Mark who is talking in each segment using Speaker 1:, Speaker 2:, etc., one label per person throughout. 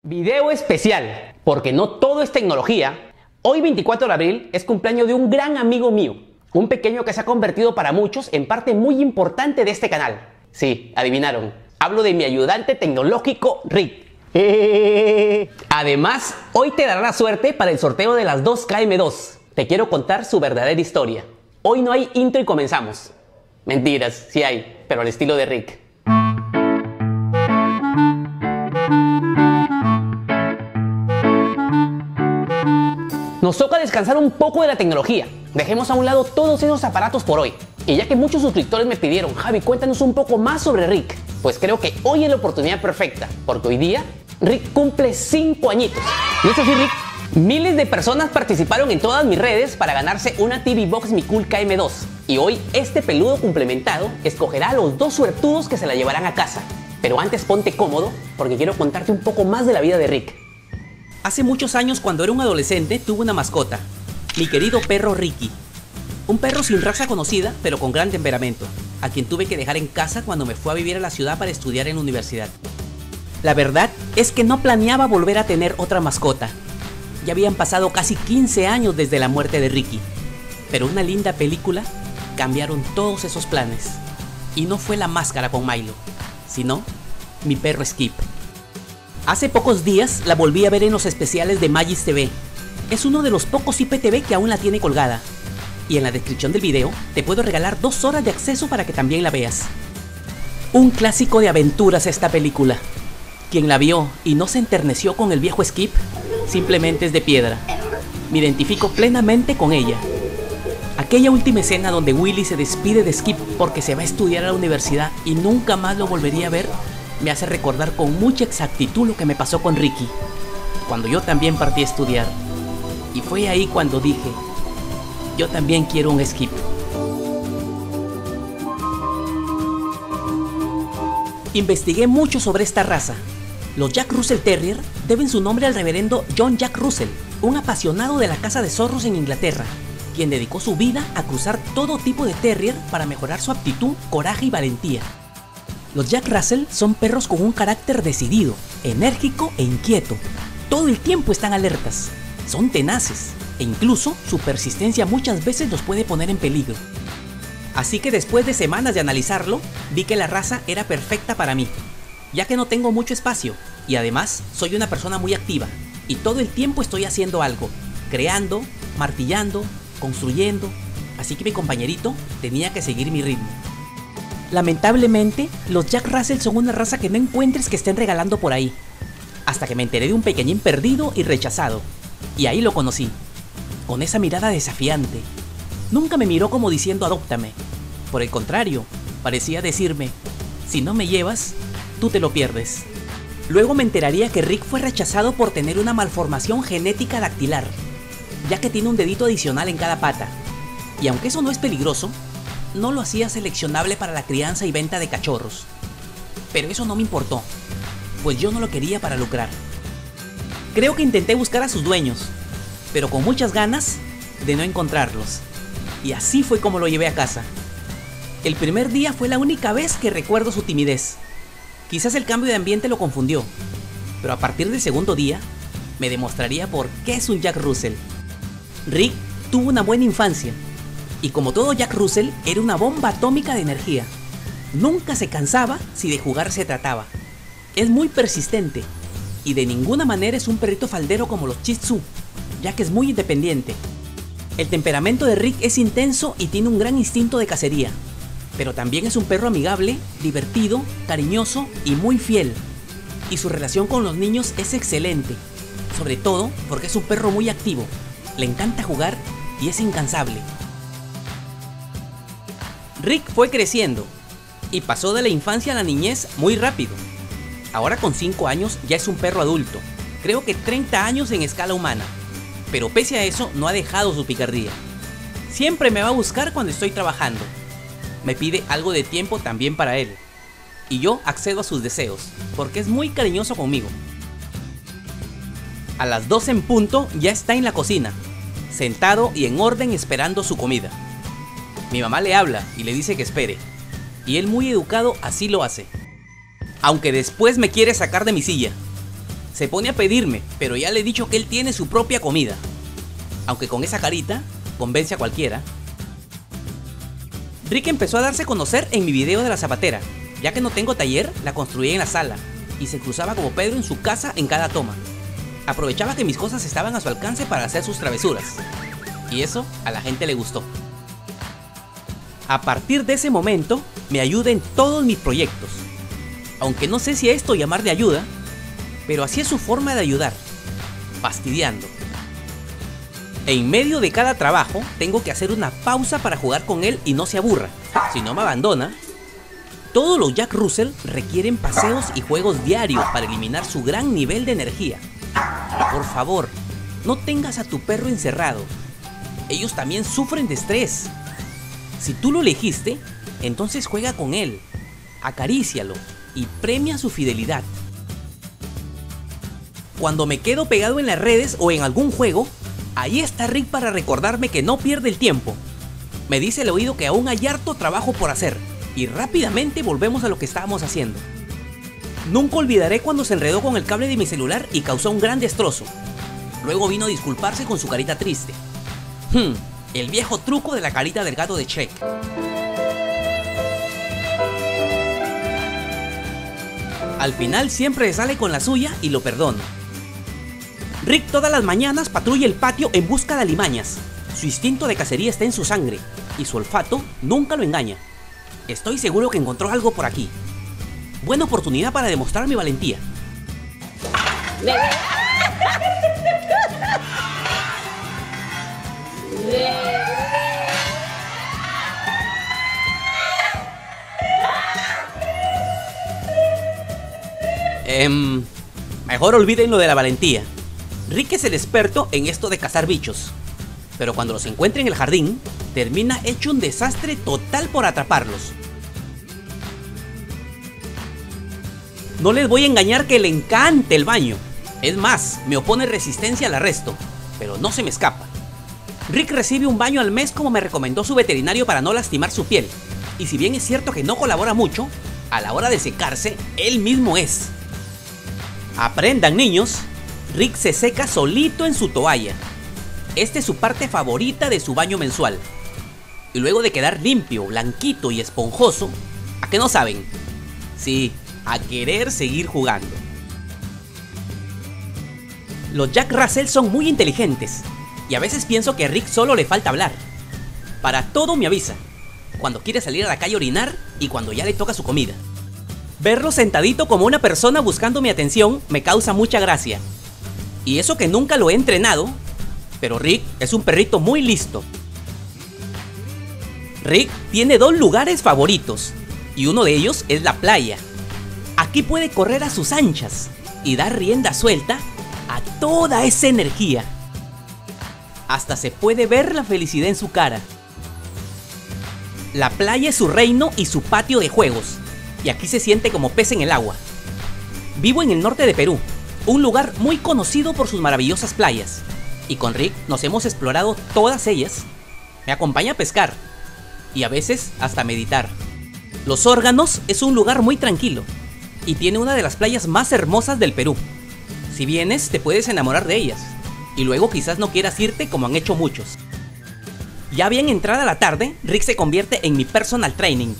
Speaker 1: Video especial, porque no todo es tecnología. Hoy 24 de abril es cumpleaños de un gran amigo mío, un pequeño que se ha convertido para muchos en parte muy importante de este canal. Sí, adivinaron, hablo de mi ayudante tecnológico Rick. Además, hoy te dará la suerte para el sorteo de las 2KM2. Te quiero contar su verdadera historia. Hoy no hay intro y comenzamos. Mentiras, sí hay, pero al estilo de Rick. Nos toca descansar un poco de la tecnología. Dejemos a un lado todos esos aparatos por hoy. Y ya que muchos suscriptores me pidieron, Javi, cuéntanos un poco más sobre Rick, pues creo que hoy es la oportunidad perfecta, porque hoy día Rick cumple 5 añitos. ¿No es así, Rick? Miles de personas participaron en todas mis redes para ganarse una TV Box Mi Cool KM2. Y hoy este peludo complementado escogerá a los 2 suertudos que se la llevarán a casa. Pero antes ponte cómodo, porque quiero contarte un poco más de la vida de Rick. Hace muchos años, cuando era un adolescente, tuve una mascota, mi querido perro Ricky. Un perro sin raza conocida, pero con gran temperamento, a quien tuve que dejar en casa cuando me fui a vivir a la ciudad para estudiar en la universidad. La verdad es que no planeaba volver a tener otra mascota. Ya habían pasado casi 15 años desde la muerte de Ricky, pero una linda película cambiaron todos esos planes. Y no fue La Máscara con Milo, sino mi perro Skip. Hace pocos días la volví a ver en los especiales de Magis TV. Es uno de los pocos IPTV que aún la tiene colgada. Y en la descripción del video te puedo regalar 2 horas de acceso para que también la veas. Un clásico de aventuras esta película. Quien la vio y no se enterneció con el viejo Skip, simplemente es de piedra. Me identifico plenamente con ella. Aquella última escena donde Willy se despide de Skip porque se va a estudiar a la universidad y nunca más lo volvería a ver, me hace recordar con mucha exactitud lo que me pasó con Ricky, cuando yo también partí a estudiar. Y fue ahí cuando dije, yo también quiero un Skip. Investigué mucho sobre esta raza. Los Jack Russell Terrier deben su nombre al reverendo John Jack Russell, un apasionado de la caza de zorros en Inglaterra, quien dedicó su vida a cruzar todo tipo de terrier para mejorar su aptitud, coraje y valentía. Los Jack Russell son perros con un carácter decidido, enérgico e inquieto. Todo el tiempo están alertas, son tenaces e incluso su persistencia muchas veces los puede poner en peligro. Así que después de semanas de analizarlo, vi que la raza era perfecta para mí, ya que no tengo mucho espacio y además soy una persona muy activa y todo el tiempo estoy haciendo algo, creando, martillando, construyendo, así que mi compañerito tenía que seguir mi ritmo. Lamentablemente, los Jack Russell son una raza que no encuentres que estén regalando por ahí. Hasta que me enteré de un pequeñín perdido y rechazado. Y ahí lo conocí. Con esa mirada desafiante. Nunca me miró como diciendo adóptame. Por el contrario, parecía decirme, si no me llevas, tú te lo pierdes. Luego me enteraría que Rick fue rechazado por tener una malformación genética dactilar, ya que tiene un dedito adicional en cada pata. Y aunque eso no es peligroso, no lo hacía seleccionable para la crianza y venta de cachorros. Pero eso no me importó, pues yo no lo quería para lucrar. Creo que intenté buscar a sus dueños, pero con muchas ganas de no encontrarlos. Y así fue como lo llevé a casa. El primer día fue la única vez que recuerdo su timidez. Quizás el cambio de ambiente lo confundió, pero a partir del segundo día me demostraría por qué es un Jack Russell. Rick tuvo una buena infancia. Y como todo Jack Russell, era una bomba atómica de energía. Nunca se cansaba si de jugar se trataba. Es muy persistente. Y de ninguna manera es un perrito faldero como los Shih Tzu, ya que es muy independiente. El temperamento de Rick es intenso y tiene un gran instinto de cacería. Pero también es un perro amigable, divertido, cariñoso y muy fiel. Y su relación con los niños es excelente. Sobre todo porque es un perro muy activo. Le encanta jugar y es incansable. Rick fue creciendo y pasó de la infancia a la niñez muy rápido. Ahora con 5 años ya es un perro adulto, creo que 30 años en escala humana. Pero pese a eso no ha dejado su picardía. Siempre me va a buscar cuando estoy trabajando. Me pide algo de tiempo también para él. Y yo accedo a sus deseos, porque es muy cariñoso conmigo. A las 12 en punto ya está en la cocina, sentado y en orden esperando su comida. Mi mamá le habla y le dice que espere, y él muy educado así lo hace. Aunque después me quiere sacar de mi silla. Se pone a pedirme, pero ya le he dicho que él tiene su propia comida. Aunque con esa carita, convence a cualquiera. Rick empezó a darse a conocer en mi video de la zapatera. Ya que no tengo taller, la construí en la sala y se cruzaba como Pedro en su casa en cada toma. Aprovechaba que mis cosas estaban a su alcance para hacer sus travesuras. Y eso a la gente le gustó. A partir de ese momento, me ayuda en todos mis proyectos. Aunque no sé si a esto llamar de ayuda, pero así es su forma de ayudar, fastidiando. En medio de cada trabajo, tengo que hacer una pausa para jugar con él y no se aburra. Si no me abandona. Todos los Jack Russell requieren paseos y juegos diarios para eliminar su gran nivel de energía. Por favor, no tengas a tu perro encerrado. Ellos también sufren de estrés. Si tú lo elegiste, entonces juega con él, acarícialo y premia su fidelidad. Cuando me quedo pegado en las redes o en algún juego, ahí está Rick para recordarme que no pierde el tiempo. Me dice al oído que aún hay harto trabajo por hacer y rápidamente volvemos a lo que estábamos haciendo. Nunca olvidaré cuando se enredó con el cable de mi celular y causó un gran destrozo. Luego vino a disculparse con su carita triste. El viejo truco de la carita del gato de Shrek. Al final siempre sale con la suya y lo perdono. Rick todas las mañanas patrulla el patio en busca de alimañas. Su instinto de cacería está en su sangre y su olfato nunca lo engaña. Estoy seguro que encontró algo por aquí. Buena oportunidad para demostrar mi valentía. Mejor olviden lo de la valentía. Rick es el experto en esto de cazar bichos, pero cuando los encuentra en el jardín, termina hecho un desastre total por atraparlos. No les voy a engañar que le encanta el baño. Es más, me opone resistencia al arresto, pero no se me escapa. Rick recibe un baño al mes como me recomendó su veterinario para no lastimar su piel. Y si bien es cierto que no colabora mucho, a la hora de secarse, él mismo es. Aprendan, niños, Rick se seca solito en su toalla. Esta es su parte favorita de su baño mensual. Y luego de quedar limpio, blanquito y esponjoso, ¿a qué no saben? Sí, a querer seguir jugando. Los Jack Russell son muy inteligentes y a veces pienso que a Rick solo le falta hablar. Para todo me avisa, cuando quiere salir a la calle a orinar y cuando ya le toca su comida. Verlo sentadito como una persona buscando mi atención me causa mucha gracia. Y eso que nunca lo he entrenado, pero Rick es un perrito muy listo. Rick tiene dos lugares favoritos y uno de ellos es la playa. Aquí puede correr a sus anchas y dar rienda suelta a toda esa energía. Hasta se puede ver la felicidad en su cara. La playa es su reino y su patio de juegos, y aquí se siente como pez en el agua. Vivo en el norte de Perú, un lugar muy conocido por sus maravillosas playas, y con Rick nos hemos explorado todas ellas. Me acompaña a pescar, y a veces hasta meditar. Los Órganos es un lugar muy tranquilo, y tiene una de las playas más hermosas del Perú. Si vienes, te puedes enamorar de ellas, y luego quizás no quieras irte como han hecho muchos. Ya bien entrada la tarde, Rick se convierte en mi personal training.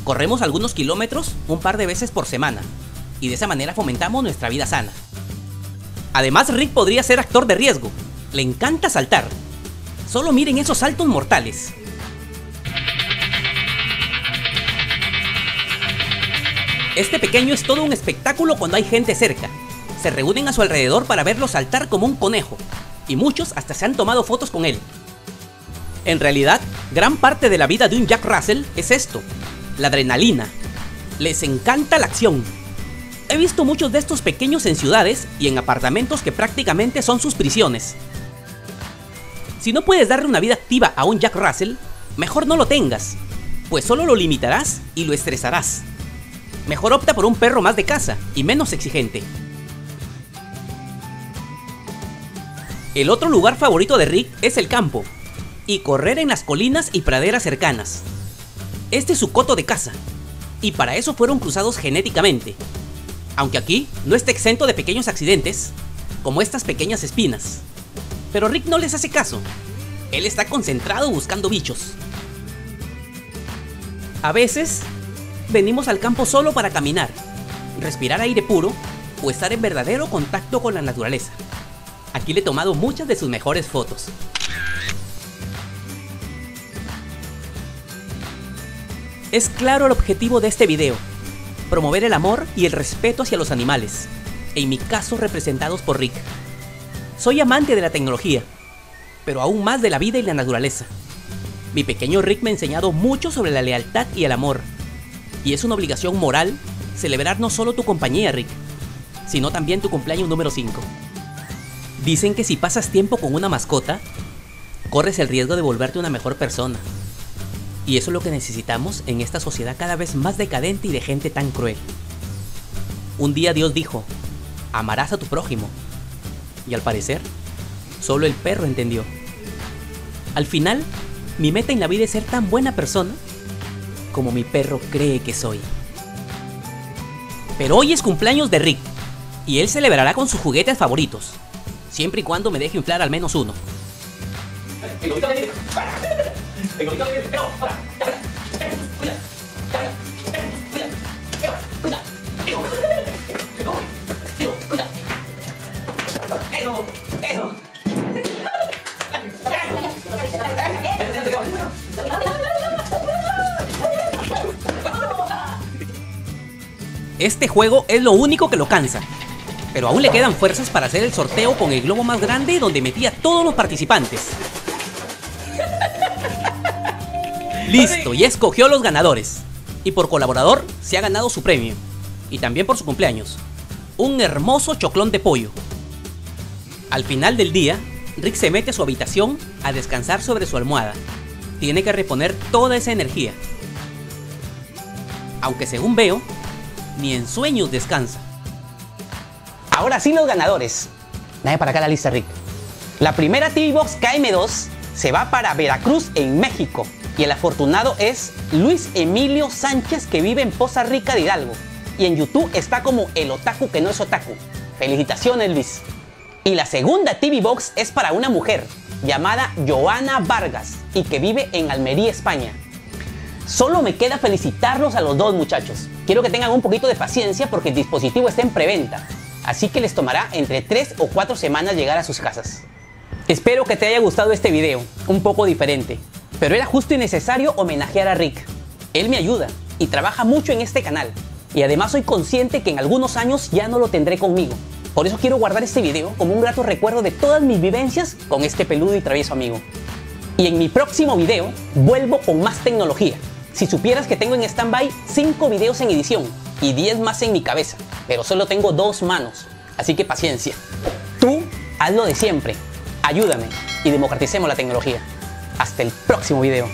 Speaker 1: Corremos algunos kilómetros un par de veces por semana, y de esa manera fomentamos nuestra vida sana. Además, Rick podría ser actor de riesgo. Le encanta saltar. Solo miren esos saltos mortales. Este pequeño es todo un espectáculo cuando hay gente cerca. Se reúnen a su alrededor para verlo saltar como un conejo, y muchos hasta se han tomado fotos con él. En realidad, gran parte de la vida de un Jack Russell es esto: la adrenalina. Les encanta la acción. He visto muchos de estos pequeños en ciudades y en apartamentos que prácticamente son sus prisiones. Si no puedes darle una vida activa a un Jack Russell, mejor no lo tengas, pues solo lo limitarás y lo estresarás. Mejor opta por un perro más de casa y menos exigente. El otro lugar favorito de Rick es el campo, y correr en las colinas y praderas cercanas. Este es su coto de caza, y para eso fueron cruzados genéticamente. Aunque aquí no está exento de pequeños accidentes, como estas pequeñas espinas. Pero Rick no les hace caso. Él está concentrado buscando bichos. A veces, venimos al campo solo para caminar, respirar aire puro o estar en verdadero contacto con la naturaleza. Aquí le he tomado muchas de sus mejores fotos. Es claro el objetivo de este video: promover el amor y el respeto hacia los animales, en mi caso representados por Rick. Soy amante de la tecnología, pero aún más de la vida y la naturaleza. Mi pequeño Rick me ha enseñado mucho sobre la lealtad y el amor, y es una obligación moral celebrar no solo tu compañía, Rick, sino también tu cumpleaños número 5. Dicen que si pasas tiempo con una mascota, corres el riesgo de volverte una mejor persona. Y eso es lo que necesitamos en esta sociedad cada vez más decadente y de gente tan cruel. Un día Dios dijo: amarás a tu prójimo. Y al parecer, solo el perro entendió. Al final, mi meta en la vida es ser tan buena persona como mi perro cree que soy. Pero hoy es cumpleaños de Rick, y él celebrará con sus juguetes favoritos, siempre y cuando me deje inflar al menos uno. Este juego es lo único que lo cansa, pero aún le quedan fuerzas para hacer el sorteo con el globo más grande donde metí a todos los participantes. Listo, ya escogió los ganadores. Y por colaborador se ha ganado su premio. Y también por su cumpleaños: un hermoso choclón de pollo. Al final del día, Rick se mete a su habitación a descansar sobre su almohada. Tiene que reponer toda esa energía. Aunque según veo, ni en sueños descansa. Ahora sí, los ganadores. Dame para acá la lista, Rick. La primera TV Box KM2 se va para Veracruz, en México. Y el afortunado es Luis Emilio Sánchez, que vive en Poza Rica de Hidalgo. Y en YouTube está como el otaku que no es otaku. Felicitaciones, Luis. Y la segunda TV Box es para una mujer llamada Joana Vargas y que vive en Almería, España. Solo me queda felicitarlos a los dos, muchachos. Quiero que tengan un poquito de paciencia porque el dispositivo está en preventa, así que les tomará entre 3 o 4 semanas llegar a sus casas. Espero que te haya gustado este video, un poco diferente, pero era justo y necesario homenajear a Rick. Él me ayuda y trabaja mucho en este canal, y además soy consciente que en algunos años ya no lo tendré conmigo. Por eso quiero guardar este video como un grato recuerdo de todas mis vivencias con este peludo y travieso amigo. Y en mi próximo video vuelvo con más tecnología. Si supieras que tengo en stand-by 5 videos en edición y 10 más en mi cabeza, pero solo tengo 2 manos, así que paciencia. Tú haz lo de siempre, ayúdame y democraticemos la tecnología. Hasta el próximo video.